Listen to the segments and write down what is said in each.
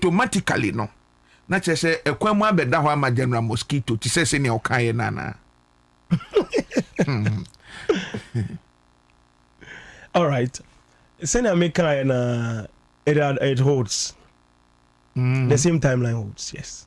automatically no na che say ekwamu abeda ho ama General Mosquito ti say ne okaye nana. All right. Senior Maker and it holds. The same timeline holds, yes.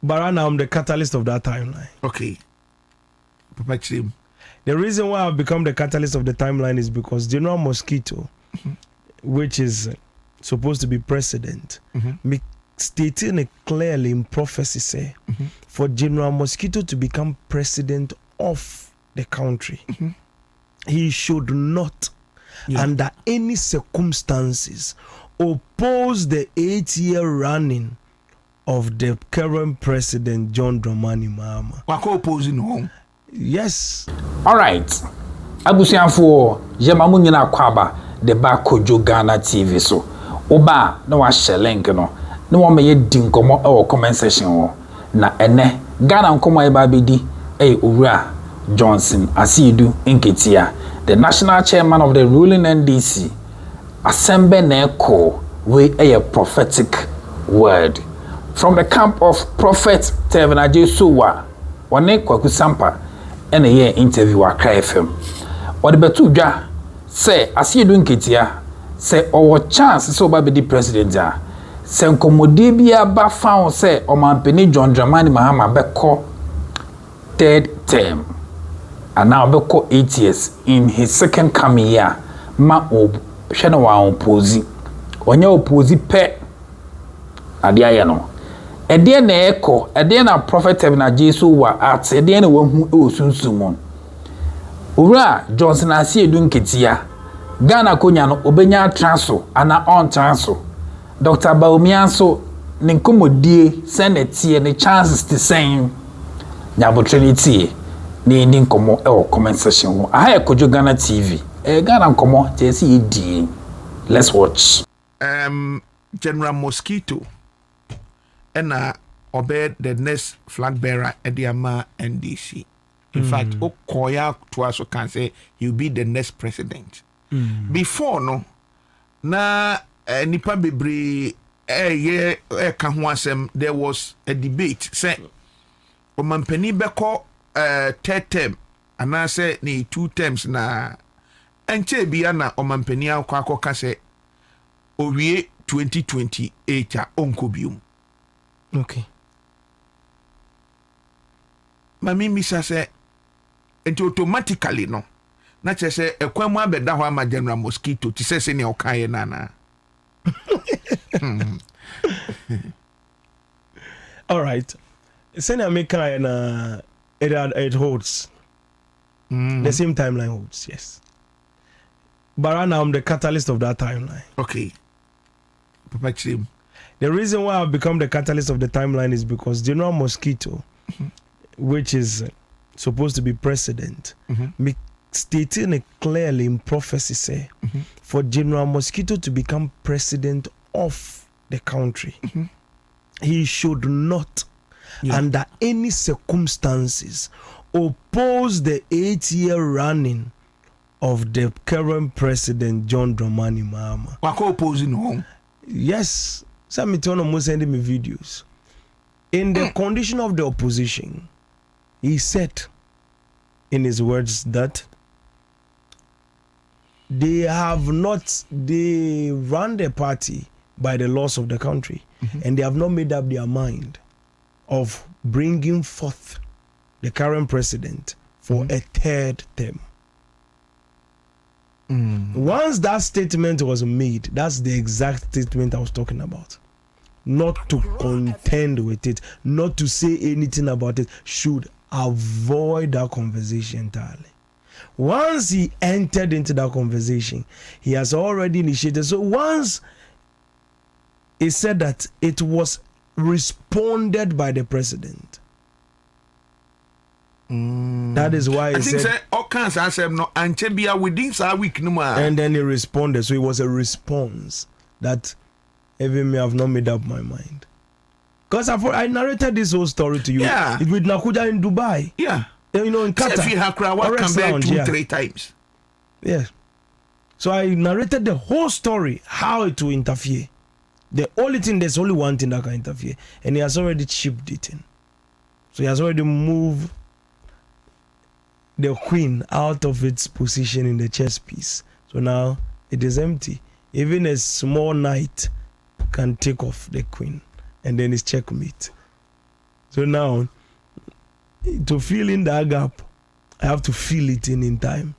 But right now I'm the catalyst of that timeline. Okay. Papa Chim. The reason why I've become the catalyst of the timeline is because General Mosquito, which is supposed to be president, stating it clearly in prophecy, say, for General Mosquito to become president of the country, he should not, under any circumstances, oppose the 8-year running of the current president, John Dramani Mahama. Wako opposing home? Yes. All right. Abusianfo yemamu nyina kwaba de ba kojo Ghana TV so. Oba na wa share link no. Na wo meye dinkomo e wo comment section wo. Na ene Ghana nkomo e ba bedi owura Johnson Asiedu Nketia, the national chairman of the ruling NDC. Assemble na call we a prophetic word from the camp of Prophet Tevenaje Suwa. Wane kwaku sampa ene ye interview Accra FM. Ode betu dwa say Asiedu Nketia say owo chance so ba be the president a say nkomodi bia ba found say o mampeni John Dramani Mahama beko third term and now beko 8 years in his second coming year ma hwe na wa opposi onye opposi pe ade aye no ede na eko ede na prophet na Jesus wa at ede na wahu osunsumon owura Johnson Asiedu Nketia Ghana konya no obenya transfer ana on transfer Dr. Baumianso ne nkomodie senate ne chances the same nyabo trinity ne ndi nkomo e o comment section ho aha ekojo Ghana TV Ghana nkomo tesi edi. Let's watch. General Mosquito and obey the next flag bearer at the Ama NDC. In fact, Okoya to us can say he'll be the next president. Before no, na nipa bebre there was a debate. Say, Omampeni beko third term, and I say ni 2 terms na. Enche bia na Omampeni akwa kase owie 2028 a onkobium. Okay. Mami misa say enti automatically no na che say ekwamu abeda ho ama General Mosquito ti say ne okaye nana. All right. Senior Maker and it holds. The same timeline holds, yes. But right now I'm the catalyst of that timeline. Okay. Papa Chim. The reason why I've become the catalyst of the timeline is because General Mosquito, which is supposed to be president, stating it clearly in prophecy, say, for General Mosquito to become president of the country, he should not, under any circumstances, oppose the 8-year running of the current president, John Dramani Mahama. Wako opposing home? Yes. Some almost sending me videos. In the condition of the opposition, he said in his words that they run the party by the laws of the country, and they have not made up their mind of bringing forth the current president for a third term. Once that statement was made, that's the exact statement I was talking about. Not to contend with it, not to say anything about it, should avoid that conversation entirely. Once he entered into that conversation, he has already initiated. So once he said that it was responded by the president, that is why he said all kinds of answer no anchebia within a week no more. And then he responded. So it was a response that even me have not made up my mind. Because I narrated this whole story to you. Yeah. With Nakuja in Dubai. Yeah. You know, in Qatar. If you have come back 2-3 times. Yeah. So I narrated the whole story, how it will interfere. The only thing, there's only one thing that can interfere, and he has already chipped it in. So he has already moved the queen out of its position in the chess piece. So now it is empty. Even a small knight can take off the queen, and then it's checkmate. So now, to fill in that gap, I have to fill it in time,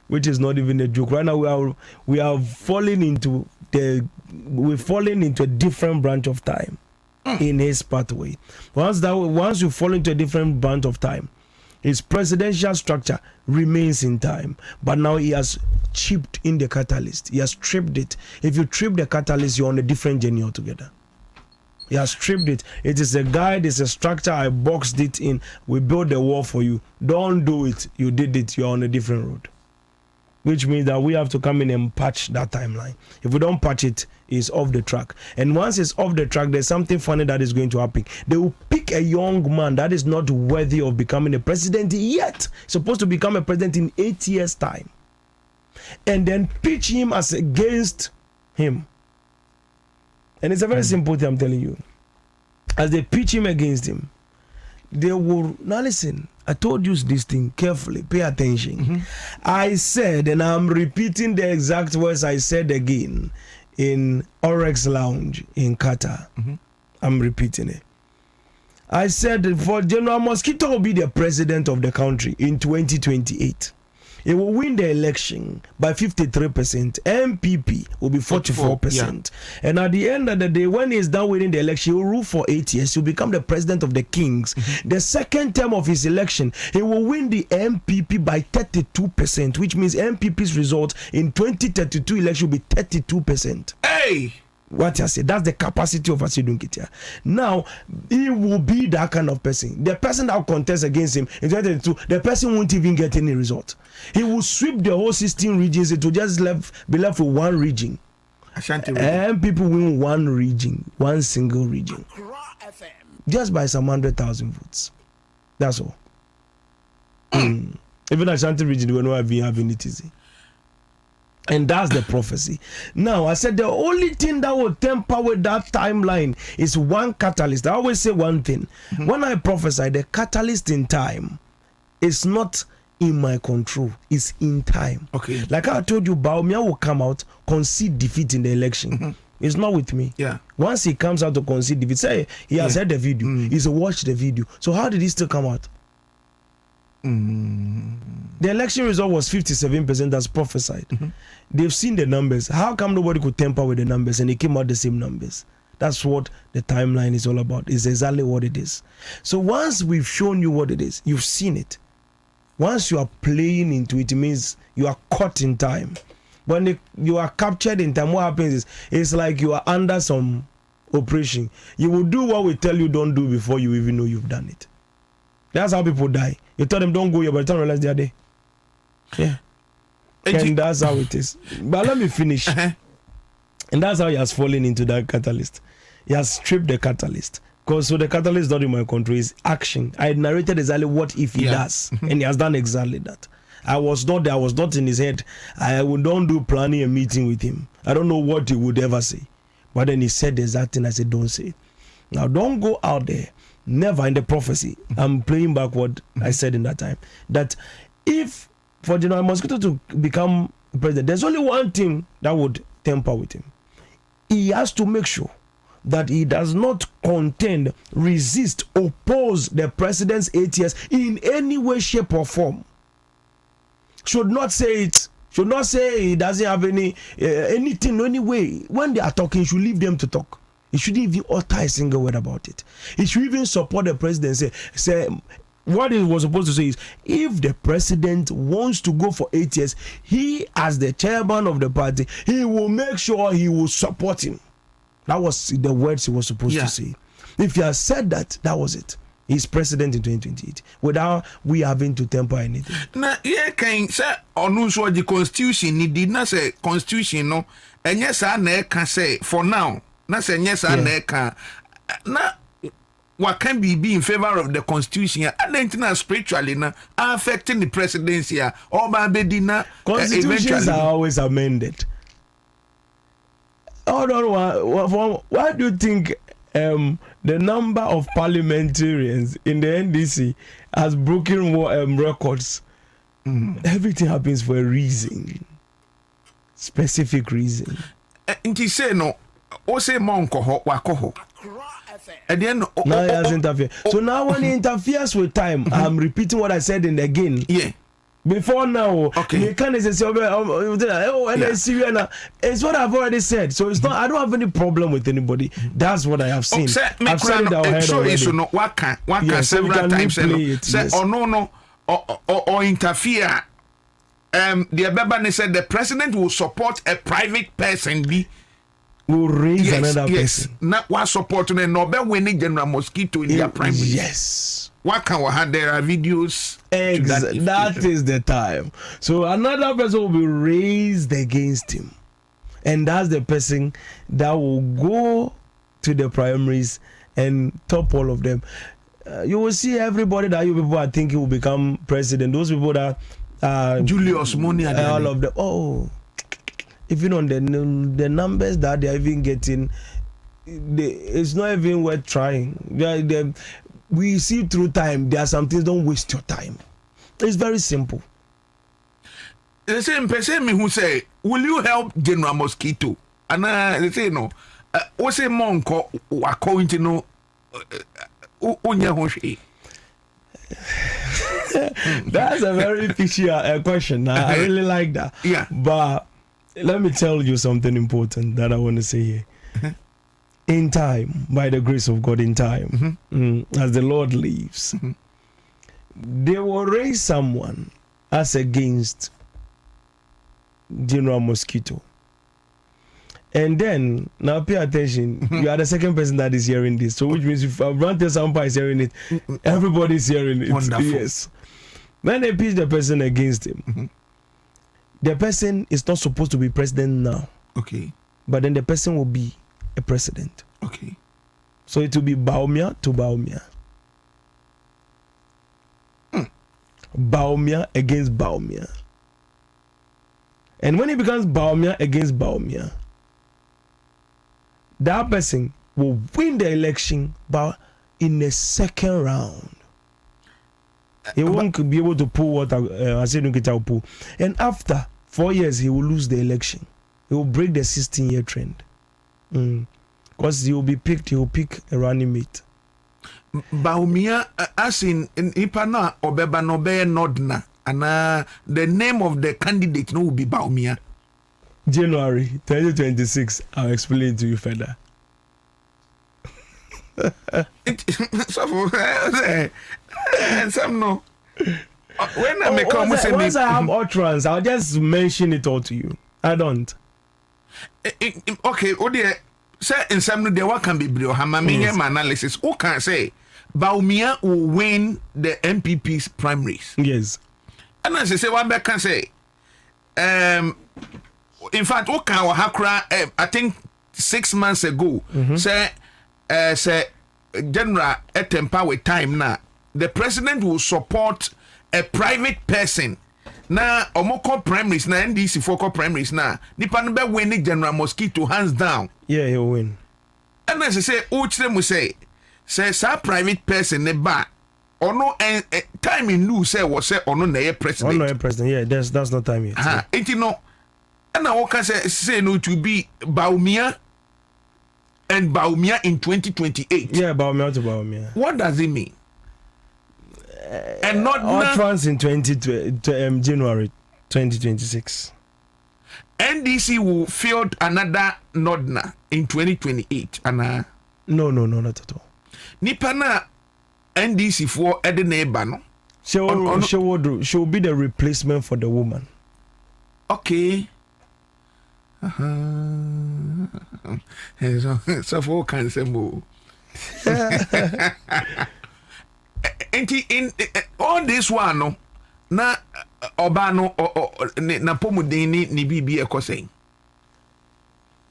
which is not even a joke. Right now we are falling into a different branch of time in his pathway. Once you fall into a different branch of time, his presidential structure remains in time, but now he has chipped in the catalyst. He has tripped it. If you trip the catalyst, you're on a different journey altogether. He has stripped it. It is a guide, it's a structure. I boxed it in. We built the wall for you. Don't do it. You did it. You're on a different road. Which means that we have to come in and patch that timeline. If we don't patch it, it's off the track. And once it's off the track, there's something funny that is going to happen. They will pick a young man that is not worthy of becoming a president yet. Supposed to become a president in 8 years' time. And then pitch him as against him. And it's a very simple thing, I'm telling you. As they pitch him against him, they will. Now listen, I told you this thing carefully. Pay attention. I said, and I'm repeating the exact words I said again in Orex Lounge in Qatar. I'm repeating it. I said, for General Mosquito will be the president of the country in 2028. He will win the election by 53%. MPP will be 44%. And at the end of the day, when he's done winning the election, he will rule for 8 years. He will become the president of the kings. The second term of his election, he will win the MPP by 32%, which means MPP's result in 2032 election will be 32%. Hey! What I say, that's the capacity of Asiedu Nketia. Now, he will be that kind of person. The person that will contest against him in 2022, the person won't even get any result. He will sweep the whole 16 regions. It will just be left with one region. Ashanti region. And people win one region, one single region. Just by some 100,000 votes. That's all. Even Ashanti region, we know I've been having it easy. And that's the prophecy. Now, I said the only thing that will temper with that timeline is one catalyst. I always say one thing. When I prophesy, the catalyst in time is not in my control. It's in time. Okay. Like I told you, Baumia will come out, concede defeat in the election. It's not with me. Yeah. Once he comes out to concede defeat, say he has heard the video. He's watched the video. So how did he still come out? The election result was 57% as prophesied. They've seen the numbers. How come nobody could tamper with the numbers and it came out the same numbers? That's what the timeline is all about. It's exactly what it is. So once we've shown you what it is, you've seen it. Once you are playing into it, it means you are caught in time. When you are captured in time, what happens is it's like you are under some operation. You will do what we tell you don't do before you even know you've done it. That's how people die. You tell them don't go here, but they don't realize they are there. Yeah. And that's how it is. But let me finish. And that's how he has fallen into that catalyst. He has stripped the catalyst. Because so the catalyst is not in my control, it's action. I narrated exactly what if he does. And he has done exactly that. I was not there, I was not in his head. I don't do planning a meeting with him. I don't know what he would ever say. But then he said the exact thing. I said, don't say it. Now don't go out there. Never in the prophecy. I'm playing back what I said in that time. That if for General Mosquito to become president, there's only one thing that would temper with him. He has to make sure that he does not contend, resist, oppose the president's 8 years in any way, shape, or form. Should not say it. Should not say he doesn't have anything, any way. When they are talking, you should leave them to talk. He shouldn't even utter a single word about it. He should even support the president. Say what he was supposed to say is, if the president wants to go for 8 years, he, as the chairman of the party, he will make sure he will support him. That was the words he was supposed to say. If he has said that, that was it. He's president in 2028 without we having to temper anything. Na can say on so the constitution, he did not say constitution, no, and yes, I can say for now. Na say yes, I can. Na what can be in favor of the constitution? I don't spiritually na affecting the presidency or by bedina. Constitutions are always amended. hold on. Why do you think the number of parliamentarians in the NDC has broken records? Everything happens for a reason, specific reason. Nti say no, o say monko ho wakoho. And then now he has interfered. So now when he interferes with time, I'm repeating what I said in the again. Yeah. Before now, okay. You can't say, it's what I've already said. So it's not. I don't have any problem with anybody. That's what I have seen. I've said it ahead already. What can several times say, oh no, or interfere. The Abeba said the president will support a private person. Will raise another person. Not what support no be winning General Mosquito in their primary. Yes. What can we have? There are videos. That is the time. So another person will be raised against him, and that's the person that will go to the primaries and top all of them. You will see everybody that you people are thinking will become president. Those people that Julius Moni, all of them. Oh, even on the numbers that they are even getting, it's not even worth trying. We see through time. There are some things. Don't waste your time. It's very simple. The same person who say, "Will you help General Mosquito?" And they say no. O say monko wako into no. That's a very fishy question. I really like that. Yeah. But let me tell you something important that I want to say here. In time, by the grace of God, in time, as the Lord lives, they will raise someone as against General Mosquito. And then, now pay attention, you are the second person that is hearing this. So which means if Brante Sampa is hearing it, everybody is hearing it. Wonderful. Yes. When they pitch the person against him, the person is not supposed to be president now. Okay. But then the person will be a president. Okay. So it will be Baumia to Baumia. Baumia against Baumia. And when it becomes Baumia against Baumia, that person will win the election but in the second round. He won't be able to pull what Asiedu Nketia will pull. And after 4 years, he will lose the election. He will break the 16-year trend. Because he will pick a running mate. Baumia, as in Ipana Obeba Nobe Nodna, and the name of the candidate no will be Baumia. January 2026, I'll explain to you further. Some no. When I make once I have utterance, I'll just mention it all to you. I don't. Okay, oh dear. Say in some day what can be brio hamamiye analysis. Who can say Baumia will win the MPP's primaries? Yes. And as I say, one back can say, in fact, who can hakra? I think 6 months ago, say General Etempa with time now. The president will support a private person. Now, Omoko primaries na NDC for primaries now. Nipa no be winning General Mosquito hands down. Yeah, he'll win. And as I say, which them will say private person ne ba. Or no time in new say was say or no na president. Oh no, president. Yeah, that's not time yet. Ain't you know? And now what can say no to be Baumia and Baumia in 2028. Yeah, Baumia to Baumia. What does it mean? And not utterance in January 2026. NDC will field another Nodna in 2028. And no, not at all. Nipana NDC for Edeneba no. She will be the replacement for the woman. Okay. So for can say more. In all this one no na Obano na pomudeni ni bibi ekoseng.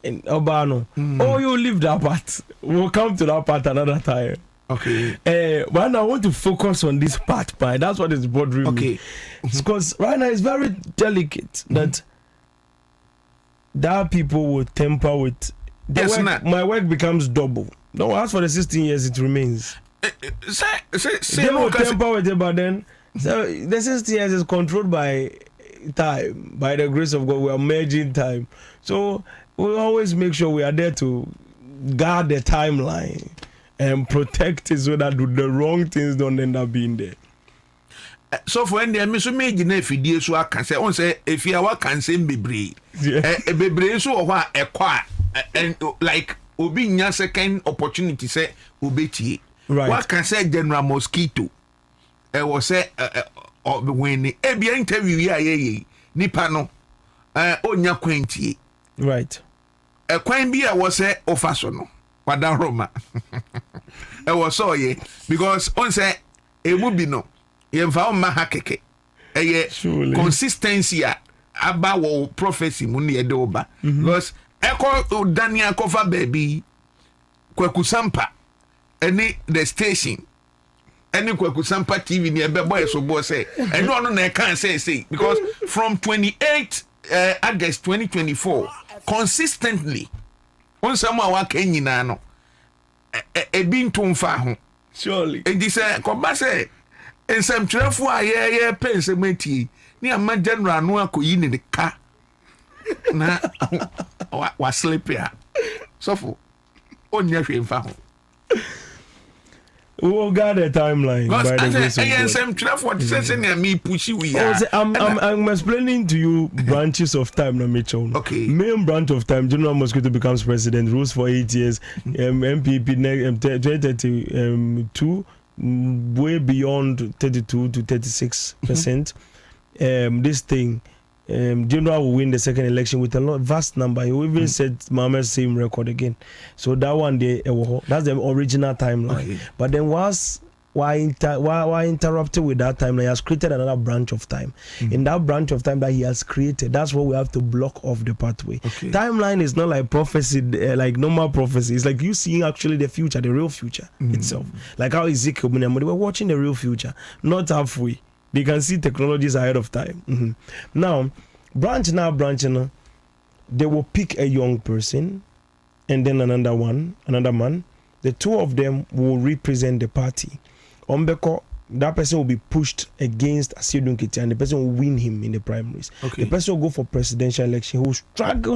In Obano. Oh, you leave that part. We'll come to that part another time. Okay. But now I want to focus on this part. That's what is bothering me. Because right now it's very delicate that people will temper with my work becomes double. No, as for the 16 years, it remains. They will temper with it, but then so the 16 years is controlled by time. By the grace of God, we are merging time. So we always make sure we are there to guard the timeline and protect it so that the wrong things don't end up being there. So for any me so make na fidie so aka say on say if you wa kan say bebre bebre so ho a ekwa and like obi nya second opportunity say obetie right what can say General Mosquito was say when e bia interview ya ye nipa no onya kwantie right kwan bia was say ofaso no wadan Roma e was so ye because on say emu bi no yemfa ma hakeke eye consistency aba wo prophecy mu ne de oba because eko Daniel cover baby Kwaku Sampa any the station any Kwaku Sampa TV ne be boy so boy say and no na can say because from 28 August 2024 consistently on some wa kan nyina no e bi ntomfa ho surely and this koba say in some traffic, I pensamenti. Near my general no akoyi ni the car. Na was sleepy. So for on your family. We will guard the timeline. I'm explaining to you branches of time. Okay. Main branch of time. General Mosquito becomes president. Rules for 8 years. MPP 2032. Way beyond 32 to 36%. This thing, General will win the second election with a vast number. He even said Mahama's same record again. So that one day, that's the original timeline. Okay. But then why interrupted with that timeline? He has created another branch of time. In that branch of time that he has created, that's what we have to block off the pathway. Okay. Timeline is not like prophecy, like normal prophecy. It's like you seeing actually the future, the real future itself. Like how Ezekiel, they were watching the real future, not halfway. They can see technologies ahead of time. Now, branch, they will pick a young person and then another man. The two of them will represent the party. Ombeko, that person will be pushed against Asiedu Nketia and the person will win him in the primaries. Okay. The person will go for presidential election. He will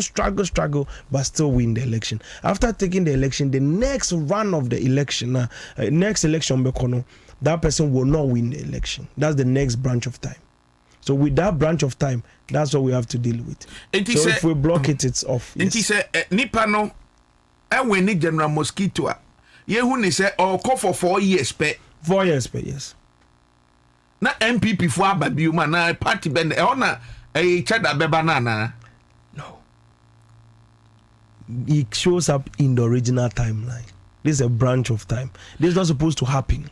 struggle, but still win the election. After taking the election, the next run of the election, next election, that person will not win the election. That's the next branch of time. So with that branch of time, that's what we have to deal with. So if we block it, it's off. Yes. He said, Nipa no, when ni General Mosquito, who ni say, call for 4 years, 4 years, yes. Na MPP for Ababiuma na party bend na chada beba na. No. It shows up in the original timeline. This is a branch of time. This is not supposed to happen.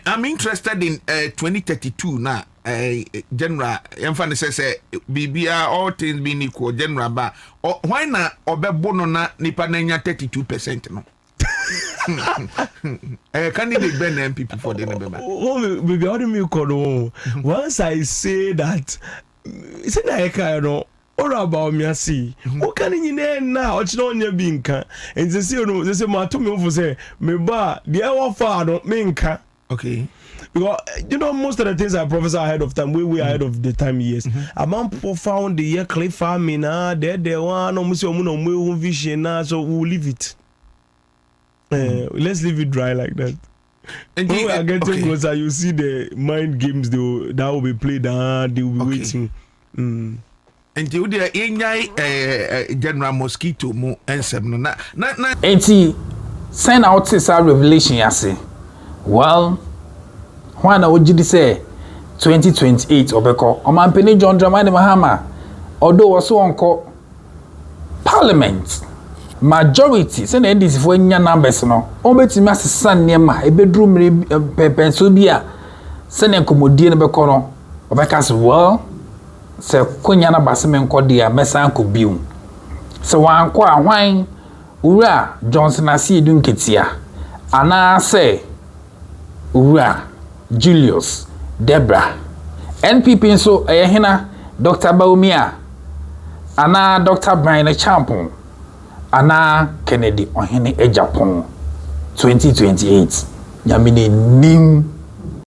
I'm interested in 2032 now. General Enfane says BBR all things being equal general ba why na obebono na nipa na nya 32% no. Candidate Ben MPP for the November. Oh, baby, how do you call? Once I say that, it's a all about me. I see. What can you now? What's on your binka? And they say, no, they say, my two me for say, me ba, the hour far don't minka. Okay. Because most of the things I prophesy ahead of time, way ahead of the time years. Among people found the year clay farming, there one almost no vision, so we'll leave it. Let's leave it dry like that. And when we are getting closer, you see the mind games that will be played. They will be waiting. And you there, General Mosquito mo ensem no na. Enti send out this revelation yase. Well, when I would say 2028 obeko omampeni John Dramani Mahama although also onko parliament majority send NDC for nya numbers no obetimi asesa nema ebedrum pepenso bia send enkomodie no beko no obeka say well se konya na baseme nkode a mesa nko biu se wanko ahwan ura Johnson Asiedu Nketia ana say ura Julius Debra NPP nso hena Dr. Baumia ana Dr. Brian Champon ana Kennedy ohene Japan 2028 nyamine nim